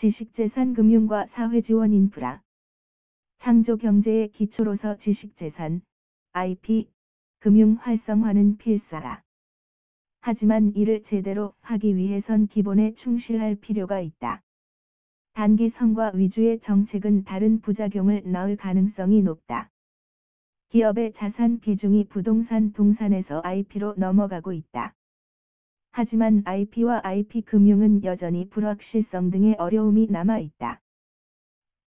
지식재산 금융과 사회지원 인프라. 창조 경제의 기초로서 지식재산, IP, 금융 활성화는 필수라. 하지만 이를 제대로 하기 위해선 기본에 충실할 필요가 있다. 단기 성과 위주의 정책은 다른 부작용을 낳을 가능성이 높다. 기업의 자산 비중이 부동산 동산에서 IP로 넘어가고 있다. 하지만 IP와 IP 금융은 여전히 불확실성 등의 어려움이 남아 있다.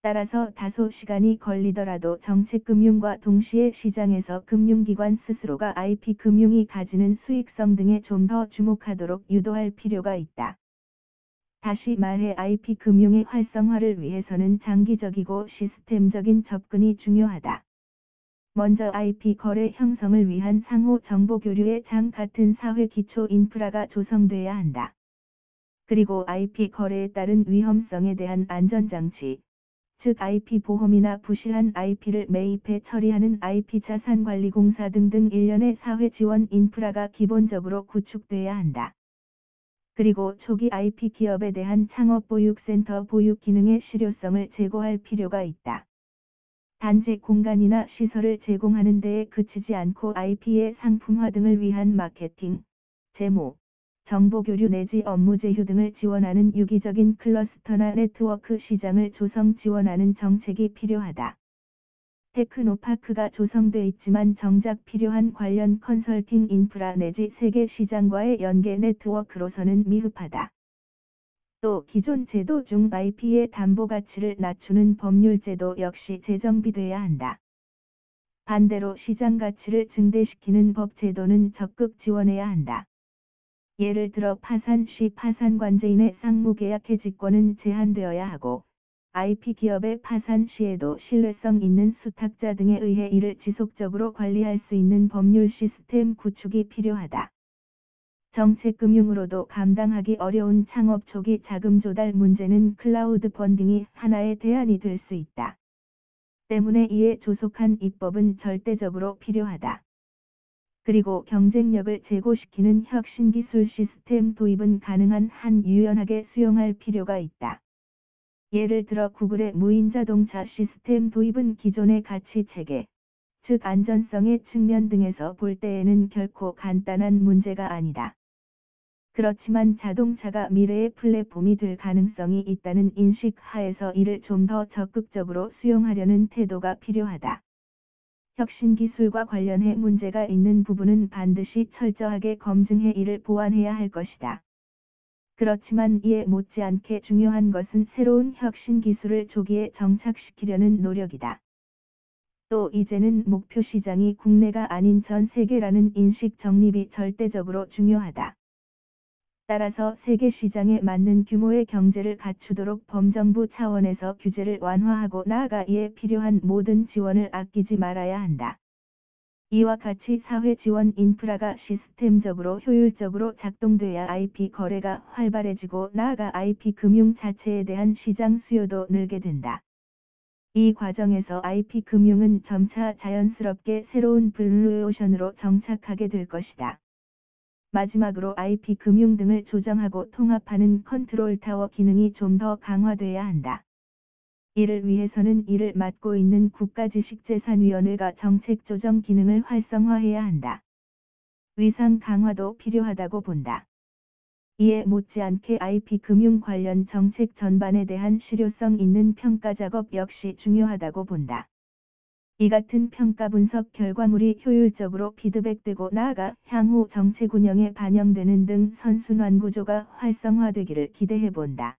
따라서 다소 시간이 걸리더라도 정책금융과 동시에 시장에서 금융기관 스스로가 IP 금융이 가지는 수익성 등에 좀 더 주목하도록 유도할 필요가 있다. 다시 말해 IP 금융의 활성화를 위해서는 장기적이고 시스템적인 접근이 중요하다. 먼저 IP 거래 형성을 위한 상호 정보 교류의 장 같은 사회 기초 인프라가 조성돼야 한다. 그리고 IP 거래에 따른 위험성에 대한 안전장치, 즉 IP 보험이나 부실한 IP를 매입해 처리하는 IP 자산관리공사 등등 일련의 사회 지원 인프라가 기본적으로 구축돼야 한다. 그리고 초기 IP 기업에 대한 창업보육센터 보육 기능의 실효성을 제고할 필요가 있다. 단지 공간이나 시설을 제공하는 데에 그치지 않고 IP의 상품화 등을 위한 마케팅, 재무, 정보 교류 내지 업무 제휴 등을 지원하는 유기적인 클러스터나 네트워크 시장을 조성 지원하는 정책이 필요하다. 테크노파크가 조성돼 있지만 정작 필요한 관련 컨설팅 인프라 내지 세계 시장과의 연계 네트워크로서는 미흡하다. 또 기존 제도 중 IP의 담보 가치를 낮추는 법률 제도 역시 재정비돼야 한다. 반대로 시장 가치를 증대시키는 법 제도는 적극 지원해야 한다. 예를 들어 파산 시 파산관제인의 상무계약 해지권은 제한되어야 하고, IP 기업의 파산 시에도 신뢰성 있는 수탁자 등에 의해 이를 지속적으로 관리할 수 있는 법률 시스템 구축이 필요하다. 정책금융으로도 감당하기 어려운 창업 초기 자금 조달 문제는 클라우드 펀딩이 하나의 대안이 될 수 있다. 때문에 이에 조속한 입법은 절대적으로 필요하다. 그리고 경쟁력을 제고시키는 혁신기술 시스템 도입은 가능한 한 유연하게 수용할 필요가 있다. 예를 들어 구글의 무인자동차 시스템 도입은 기존의 가치체계, 즉 안전성의 측면 등에서 볼 때에는 결코 간단한 문제가 아니다. 그렇지만 자동차가 미래의 플랫폼이 될 가능성이 있다는 인식 하에서 이를 좀 더 적극적으로 수용하려는 태도가 필요하다. 혁신 기술과 관련해 문제가 있는 부분은 반드시 철저하게 검증해 이를 보완해야 할 것이다. 그렇지만 이에 못지않게 중요한 것은 새로운 혁신 기술을 조기에 정착시키려는 노력이다. 또 이제는 목표 시장이 국내가 아닌 전 세계라는 인식 정립이 절대적으로 중요하다. 따라서 세계 시장에 맞는 규모의 경제를 갖추도록 범정부 차원에서 규제를 완화하고 나아가 이에 필요한 모든 지원을 아끼지 말아야 한다. 이와 같이 사회 지원 인프라가 시스템적으로 효율적으로 작동돼야 IP 거래가 활발해지고 나아가 IP 금융 자체에 대한 시장 수요도 늘게 된다. 이 과정에서 IP 금융은 점차 자연스럽게 새로운 블루오션으로 정착하게 될 것이다. 마지막으로 IP 금융 등을 조정하고 통합하는 컨트롤 타워 기능이 좀 더 강화돼야 한다. 이를 위해서는 이를 맡고 있는 국가지식재산위원회가 정책 조정 기능을 활성화해야 한다. 위상 강화도 필요하다고 본다. 이에 못지않게 IP 금융 관련 정책 전반에 대한 실효성 있는 평가 작업 역시 중요하다고 본다. 이 같은 평가 분석 결과물이 효율적으로 피드백되고 나아가 향후 정책 운영에 반영되는 등 선순환 구조가 활성화되기를 기대해 본다.